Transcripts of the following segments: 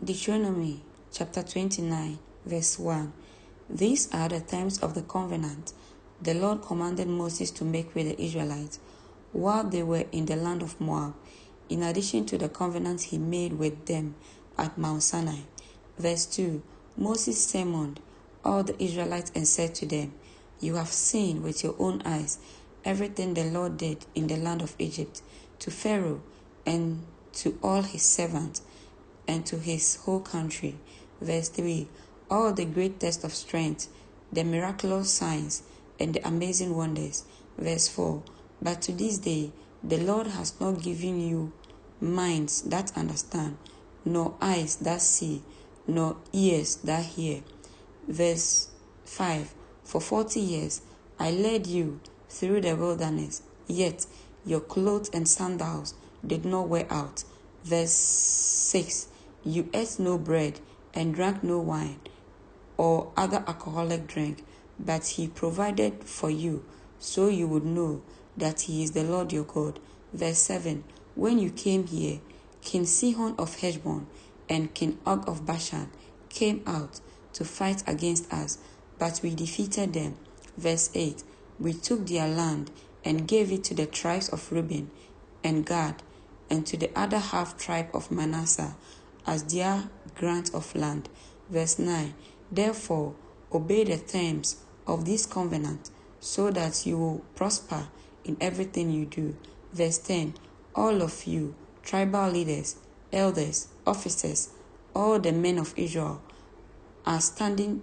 Deuteronomy chapter 29, verse 1. These are the terms of the covenant the Lord commanded Moses to make with the Israelites while they were in the land of Moab, in addition to the covenant he made with them at Mount Sinai. Verse 2. Moses summoned all the Israelites and said to them, "You have seen with your own eyes everything the Lord did in the land of Egypt to Pharaoh and to all his servants and to his whole country." Verse 3. All the great tests of strength, the miraculous signs, and the amazing wonders. Verse 4. But to this day, the Lord has not given you minds that understand, nor eyes that see, nor ears that hear. Verse 5. For 40 years I led you through the wilderness, yet your clothes and sandals did not wear out. Verse 6. You ate no bread and drank no wine or other alcoholic drink, but he provided for you, so you would know that he is the Lord your God. Verse 7. When you came here, King Sihon of Heshbon and King Og of Bashan came out to fight against us, but we defeated them. Verse 8. We took their land and gave it to the tribes of Reuben and Gad and to the other half tribe of Manasseh as their grant of land. Verse 9. Therefore, obey the terms of this covenant so that you will prosper in everything you do. Verse 10. All of you, tribal leaders, elders, officers, all the men of Israel are standing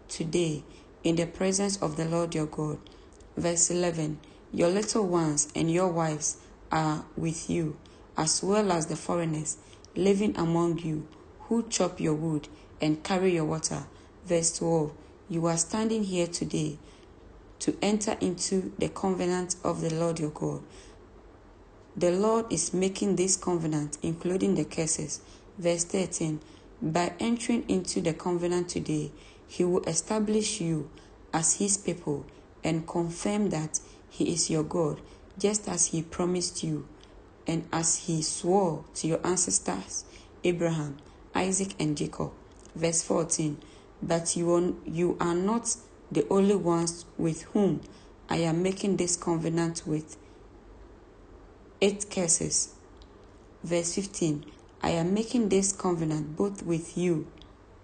today in the presence of the Lord your God. Verse 11. Your little ones and your wives are with you, as well as the foreigners living among you, who chop your wood and carry your water. Verse 12. You are standing here today to enter into the covenant of the Lord your God. The Lord is making this covenant, including the curses. Verse 13. By entering into the covenant today, he will establish you as his people and confirm that he is your God, just as he promised you and as he swore to your ancestors, Abraham, Isaac, and Jacob. Verse 14. But you are not the only ones with whom I am making this covenant with 8 curses. Verse 15. I am making this covenant both with you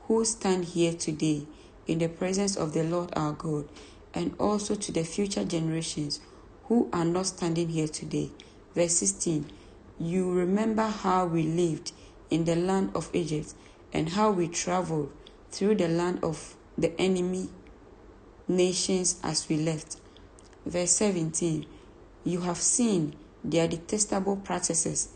who stand here today in the presence of the Lord our God, and also to the future generations who are not standing here today. Verse 16. You remember how we lived in the land of Egypt and how we traveled through the land of the enemy nations as we left. Verse 17. You have seen their detestable practices,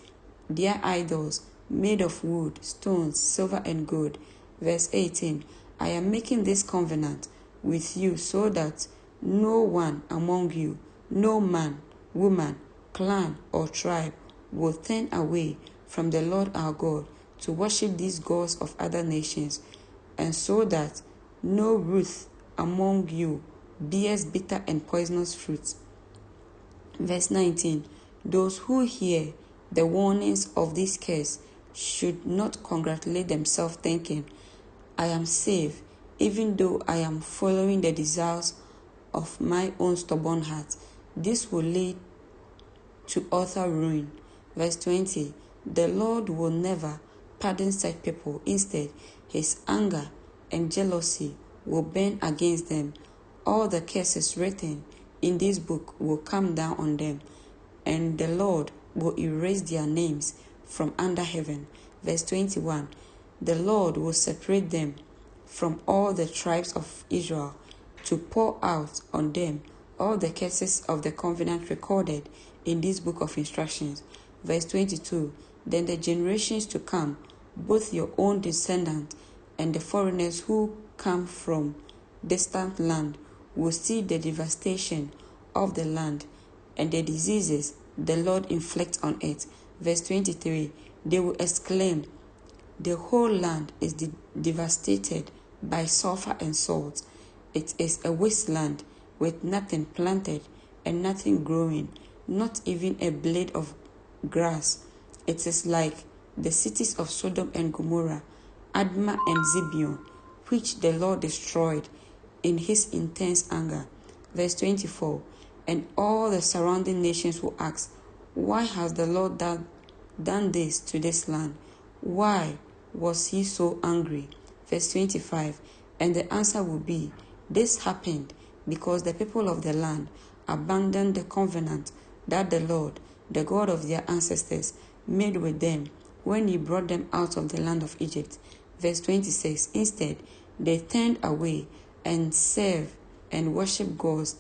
their idols made of wood, stones, silver, and gold. Verse 18. I am making this covenant with you so that no one among you, no man, woman, clan, or tribe will turn away from the Lord our God to worship these gods of other nations, and so that no root among you bears bitter and poisonous fruits. Verse 19. Those who hear the warnings of this curse should not congratulate themselves thinking, I am safe, even though I am following the desires of my own stubborn heart. This will lead to utter ruin. Verse 20. The Lord will never pardon such people. Instead, his anger and jealousy will burn against them. All the curses written in this book will come down on them, and the Lord will erase their names from under heaven. Verse 21. The Lord will separate them from all the tribes of Israel to pour out on them all the curses of the covenant recorded in this book of instructions. Verse 22. Then the generations to come, both your own descendants and the foreigners who come from distant land, will see the devastation of the land and the diseases the Lord inflicts on it. Verse 23. They will exclaim, the whole land is devastated by sulfur and salt. It is a wasteland with nothing planted and nothing growing, not even a blade of grass. It is like the cities of Sodom and Gomorrah Admah and Zibeon, which the Lord destroyed in his intense anger. Verse 24. And all the surrounding nations will ask, why has the Lord done this to this land? Why was he so angry? Verse 25. And the answer will be, this happened because the people of the land abandoned the covenant that the Lord, the God of their ancestors, made with them when he brought them out of the land of Egypt. Verse 26. Instead, they turned away and served and worshipped gods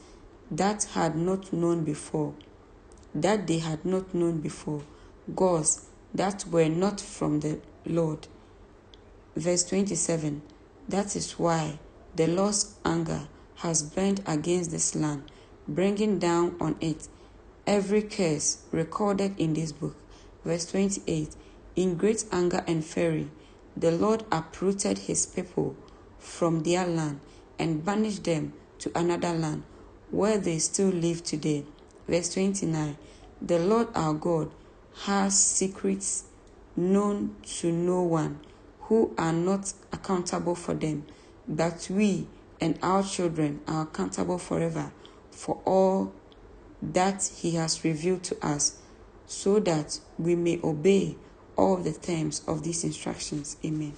that they had not known before, gods that were not from the Lord. Verse 27. That is why the Lord's anger has burned against this land, bringing down on it every curse recorded in this book. Verse 28. In great anger and fury, the Lord uprooted his people from their land and banished them to another land, where they still live today. Verse 29. The Lord our God has secrets known to no one, who are not accountable for them, but we and our children are accountable forever for all that he has revealed to us, so that we may obey all the terms of these instructions. Amen.